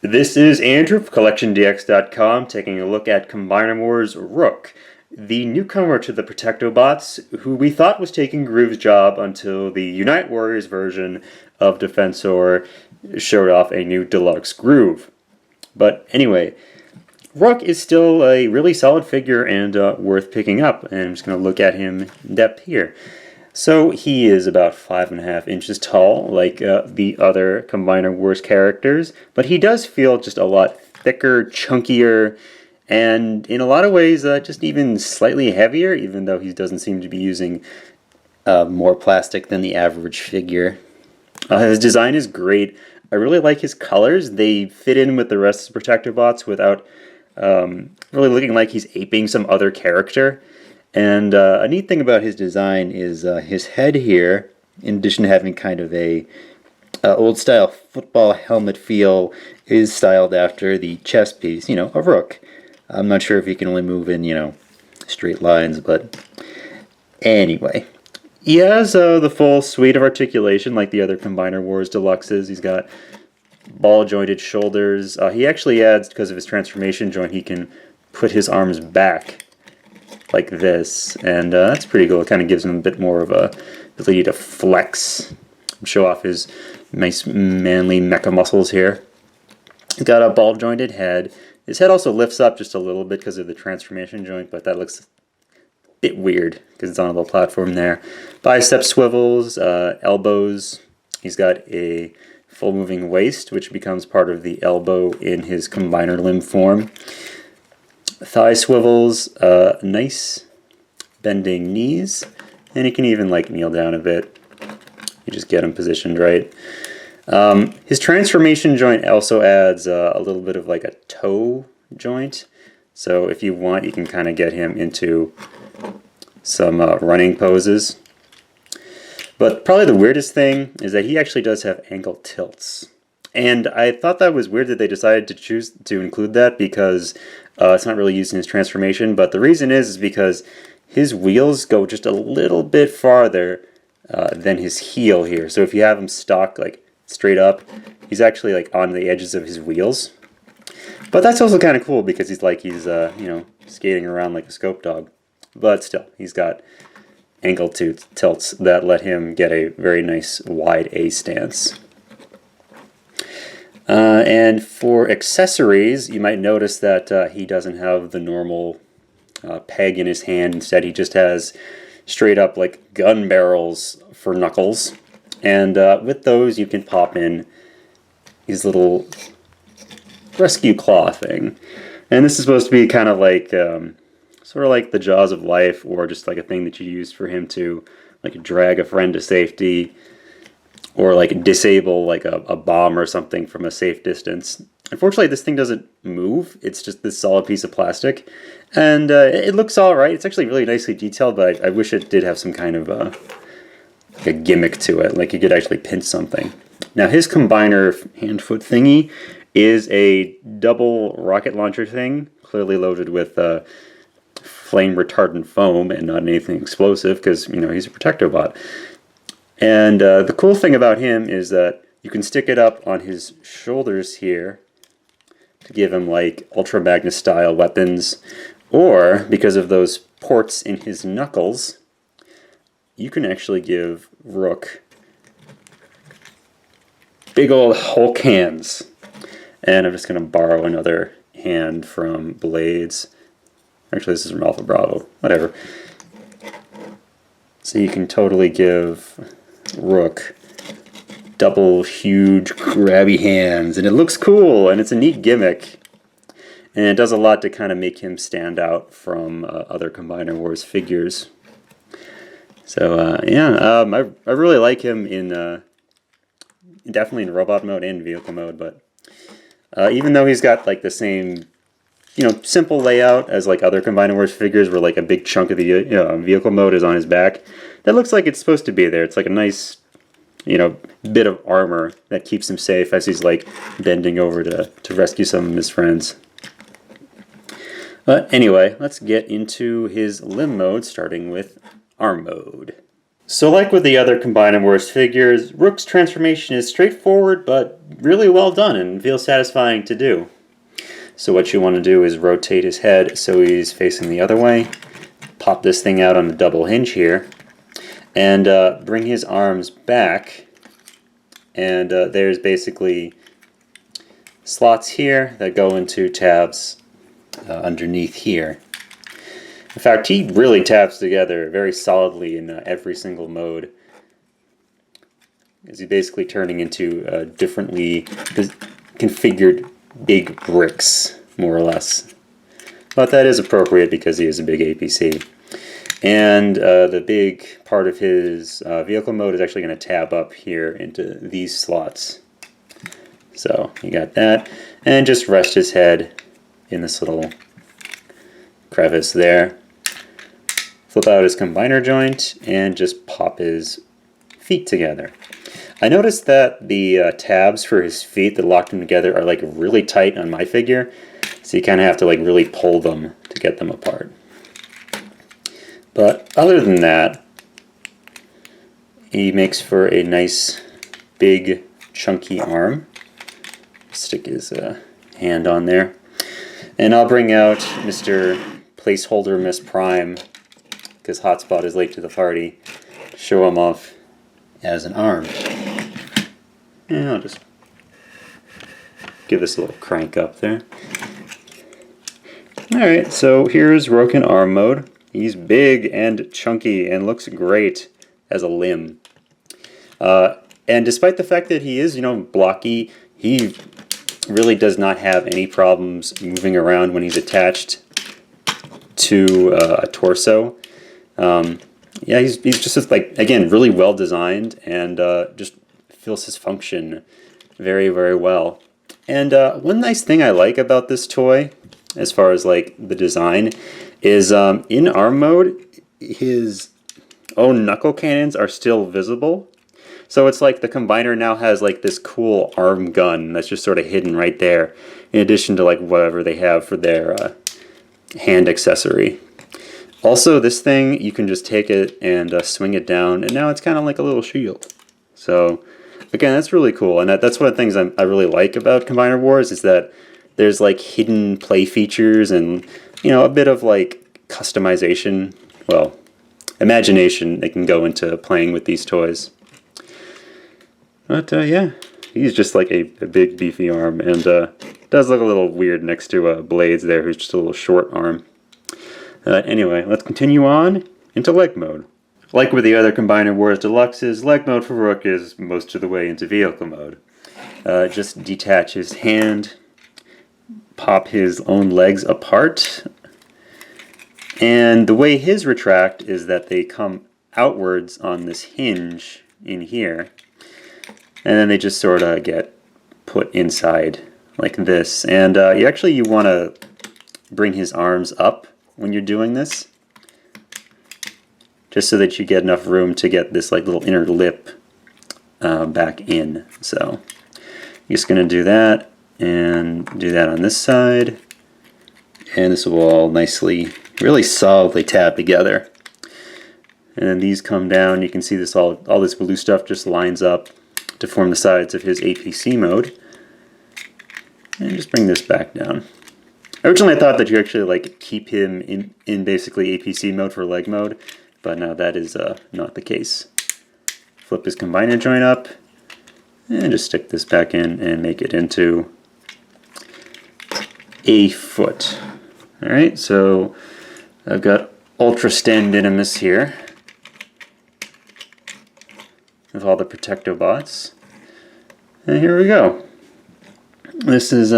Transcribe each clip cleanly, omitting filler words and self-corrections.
This is Andrew from CollectionDX.com taking a look at Combiner Wars Rook, the newcomer to the Protectobots, who we thought was taking Groove's job until the Unite Warriors version of Defensor showed off a new deluxe Groove. But anyway, Rook is still a really solid figure and worth picking up, and I'm just going to look at him in depth here. So he is about 5.5 inches tall, like the other Combiner Wars characters, but he does feel just a lot thicker, chunkier, and in a lot of ways just even slightly heavier, even though he doesn't seem to be using more plastic than the average figure. His design is great. I really like his colors. They fit in with the rest of the Protectobots without really looking like he's aping some other character. And a neat thing about his design is his head here, in addition to having kind of a old-style football helmet feel, is styled after the chest piece, a rook. I'm not sure if he can only move in, straight lines, but anyway. He has the full suite of articulation like the other Combiner Wars Deluxes. He's got ball-jointed shoulders. He actually adds, because of his transformation joint, he can put his arms back like this, and that's pretty cool. It kind of gives him a bit more of a ability to flex, show off his nice manly mecha muscles here. He's got a ball-jointed head. His head also lifts up just a little bit because of the transformation joint, but that looks a bit weird because it's on a little platform there. Bicep swivels, elbows. He's got a full-moving waist, which becomes part of the elbow in his combiner limb form. Thigh swivels, nice bending knees, and he can even kneel down a bit. You just get him positioned right. His transformation joint also adds a little bit of a toe joint, so if you want, you can kind of get him into some running poses. But probably the weirdest thing is that he actually does have ankle tilts. And I thought that was weird that they decided to choose to include that because it's not really used in his transformation. But the reason is because his wheels go just a little bit farther than his heel here. So if you have him stock straight up, he's actually on the edges of his wheels. But that's also kind of cool because he's skating around like a scope dog. But still, he's got ankle tilts that let him get a very nice wide A stance. And for accessories, you might notice that he doesn't have the normal peg in his hand. Instead, he just has straight up gun barrels for knuckles. And with those, you can pop in these little rescue claw thing. And this is supposed to be kind of sort of like the jaws of life, or just a thing that you use for him to drag a friend to safety, or disable a bomb or something from a safe distance. Unfortunately, this thing doesn't move. It's just this solid piece of plastic, and it looks all right. It's actually really nicely detailed, but I wish it did have some kind of a gimmick to it, you could actually pinch something. Now, his combiner hand-foot thingy is a double rocket launcher thing, clearly loaded with flame retardant foam and not anything explosive, because he's a Protectobot. And the cool thing about him is that you can stick it up on his shoulders here to give him Ultra Magnus style weapons, or because of those ports in his knuckles, you can actually give Rook big old Hulk hands. And I'm just going to borrow another hand from Blades. Actually, this is from Alpha Bravo. Whatever. So you can totally give Rook double huge grabby hands, and it looks cool, and it's a neat gimmick, and it does a lot to kind of make him stand out from other Combiner Wars figures. So yeah, I really like him in definitely in robot mode and vehicle mode, but even though he's got the same simple layout as other Combiner Wars figures, where a big chunk of the vehicle mode is on his back, that looks like it's supposed to be there. It's a nice bit of armor that keeps him safe as he's bending over to rescue some of his friends. But anyway, let's get into his limb mode, starting with arm mode. So like with the other Combiner Wars figures, Rook's transformation is straightforward but really well done and feels satisfying to do. So what you want to do is rotate his head so he's facing the other way, pop this thing out on the double hinge here, and bring his arms back, and there's basically slots here that go into tabs underneath here. In fact, he really tabs together very solidly in every single mode, as he's basically turning into differently configured big bricks, more or less. But that is appropriate because he is a big APC. And the big part of his vehicle mode is actually going to tab up here into these slots. So you got that, and just rest his head in this little crevice there. Flip out his combiner joint and just pop his feet together. I noticed that the tabs for his feet that locked them together are like really tight on my figure, so you kind of have to like really pull them to get them apart. But other than that, he makes for a nice big chunky arm. Stick his hand on there. And I'll bring out Mr. Placeholder Miss Prime, because Hotspot is late to the party, show him off as an arm. And I'll just give this a little crank up there. Alright, so here's Rook in arm mode. He's big and chunky and looks great as a limb. And despite the fact that he is, blocky, he really does not have any problems moving around when he's attached to a torso. Yeah, he's just like, again, really well designed and just feels his function very, very well. And one nice thing I like about this toy, as far as like the design, is in arm mode, his own knuckle cannons are still visible. So it's like the Combiner now has like this cool arm gun that's just sort of hidden right there, in addition to like whatever they have for their hand accessory. Also, this thing, you can just take it and swing it down, and now it's kind of like a little shield. So, again, that's really cool, and that's one of the things I really like about Combiner Wars, is that there's like hidden play features and, a bit of like customization, well, imagination they can go into playing with these toys. But, yeah, he's just like a big beefy arm, and does look a little weird next to Blades there, who's just a little short arm. Anyway, let's continue on into leg mode. Like with the other Combiner Wars Deluxes, leg mode for Rook is most of the way into vehicle mode. Just detach his hand, pop his own legs apart, and the way his retract is that they come outwards on this hinge in here, and then they just sort of get put inside like this. And you want to bring his arms up when you're doing this, just so that you get enough room to get this like little inner lip back in. So I'm just going to do that and do that on this side, and this will all nicely, really solidly tab together. And then these come down. You can see this all this blue stuff just lines up to form the sides of his APC mode. And just bring this back down. Originally I thought that you actually like keep him in basically APC mode for leg mode, but now that is not the case. Flip his combiner joint up, and just stick this back in and make it into a foot. Alright, so I've got Ultra Stand-Dinimus here with all the Protectobots. And here we go. This is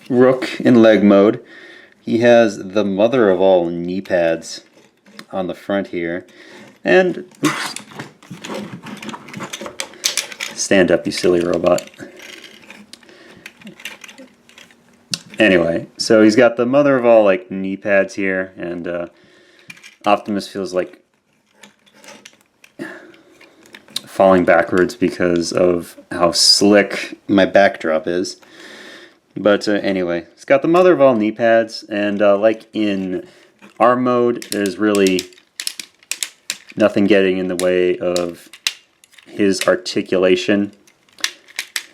Rook in leg mode. He has the mother of all knee pads on the front here. And, oops. Stand up, you silly robot. Anyway, so he's got the mother of all like knee pads here, and Optimus feels like falling backwards because of how slick my backdrop is. But anyway, it's got the mother of all knee pads, and like in arm mode, there's really nothing getting in the way of his articulation.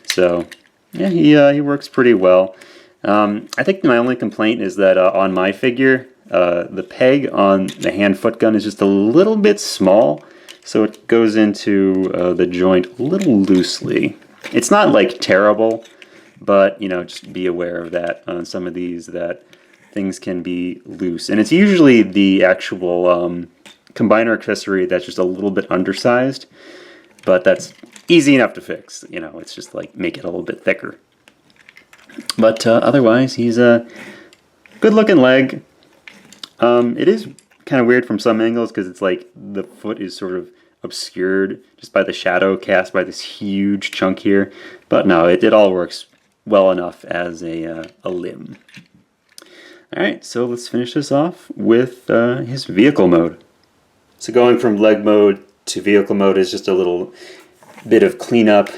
So yeah, he works pretty well. I think my only complaint is that on my figure, the peg on the hand-foot gun is just a little bit small, so it goes into the joint a little loosely. It's not like terrible, but just be aware of that on some of these, that things can be loose. And it's usually the actual combiner accessory that's just a little bit undersized, but that's easy enough to fix. It's just like make it a little bit thicker. But otherwise, he's a good-looking leg. It is kind of weird from some angles because it's like the foot is sort of obscured just by the shadow cast by this huge chunk here. But no, it all works well enough as a limb. Alright, so let's finish this off with his vehicle mode. So going from leg mode to vehicle mode is just a little bit of cleanup.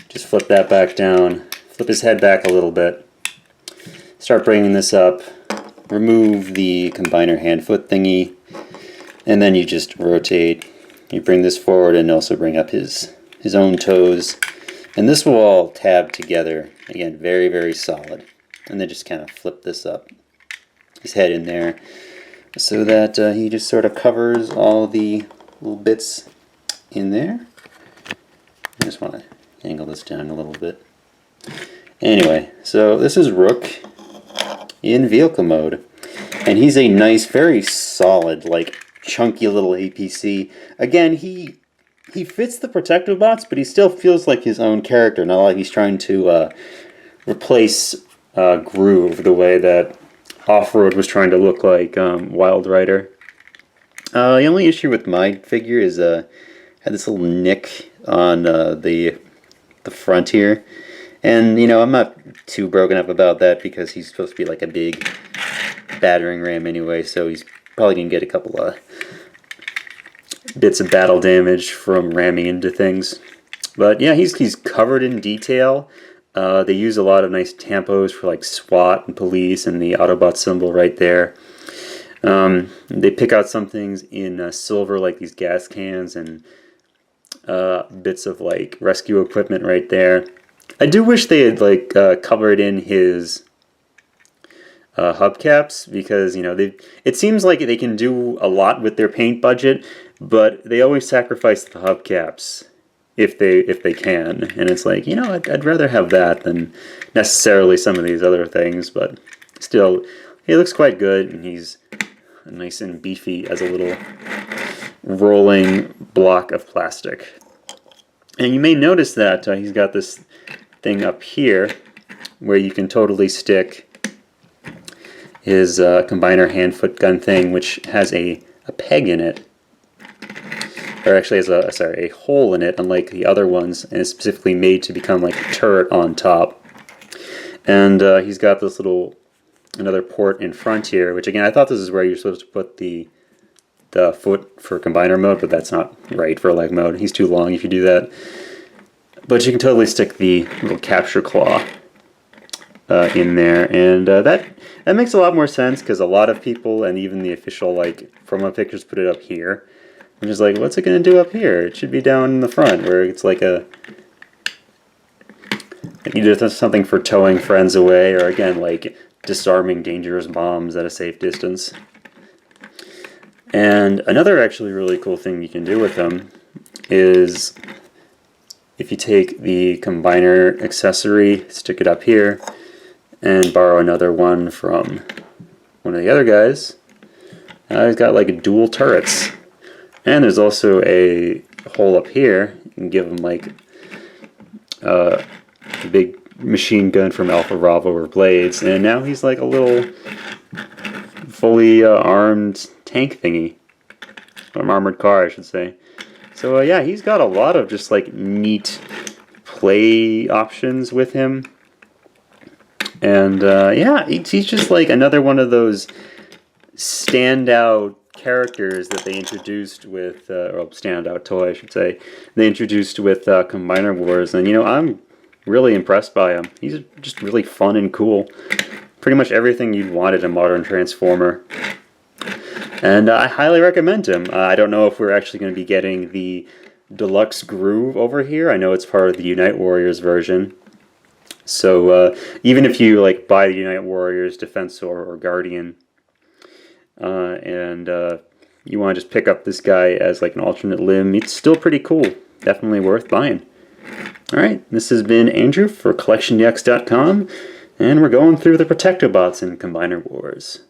Just flip that back down. Flip his head back a little bit. Start bringing this up. Remove the combiner hand-foot thingy. And then you just rotate. You bring this forward and also bring up his own toes. And this will all tab together. Again, very, very solid. And then just kind of flip this up. His head in there. So that he just sort of covers all the little bits in there. I just want to angle this down a little bit. Anyway, so this is Rook in vehicle mode, and he's a nice, very solid, like chunky little APC. Again, he fits the Protectobots, but he still feels like his own character, not like he's trying to replace Groove the way that Off-Road was trying to look like Wild Rider. The only issue with my figure is had this little nick on the front here. And, I'm not too broken up about that because he's supposed to be like a big battering ram anyway, so he's probably going to get a couple of bits of battle damage from ramming into things. But yeah, he's covered in detail. They use a lot of nice tampos for like SWAT and police and the Autobot symbol right there. They pick out some things in silver, like these gas cans and bits of like rescue equipment right there. I do wish they had like covered in his hubcaps because it seems like they can do a lot with their paint budget, but they always sacrifice the hubcaps if they can, and it's like I'd rather have that than necessarily some of these other things, but still he looks quite good, and he's nice and beefy as a little rolling block of plastic. And you may notice that he's got this thing up here where you can totally stick his combiner hand-foot gun thing, which has a peg in it, or actually has a hole in it, unlike the other ones, and it's specifically made to become like a turret on top. And he's got this another port in front here, which again I thought this is where you're supposed to put the foot for combiner mode, but that's not right for leg mode. He's too long if you do that. But you can totally stick the little capture claw in there, and that makes a lot more sense because a lot of people, and even the official like promo pictures, put it up here. I'm just like, what's it going to do up here? It should be down in the front where it's like either something for towing friends away, or again like disarming dangerous bombs at a safe distance. And another actually really cool thing you can do with them is if you take the combiner accessory, stick it up here, and borrow another one from one of the other guys, he's got like dual turrets. And there's also a hole up here. You can give him like a big machine gun from Alpha Bravo or Blades, and now he's like a little fully armed tank thingy. An armored car, I should say. So yeah, he's got a lot of just like neat play options with him. And yeah, he's just like another one of those standout characters that they introduced with, or standout toy, I should say, they introduced with Combiner Wars. And I'm really impressed by him. He's just really fun and cool. Pretty much everything you'd want in a modern Transformer. And I highly recommend him. I don't know if we're actually going to be getting the deluxe groove over here. I know it's part of the Unite Warriors version. So even if you like buy the Unite Warriors Defensor or Guardian, and you want to just pick up this guy as like an alternate limb, it's still pretty cool. Definitely worth buying. Alright, this has been Andrew for CollectionDX.com, and we're going through the Protectobots in Combiner Wars.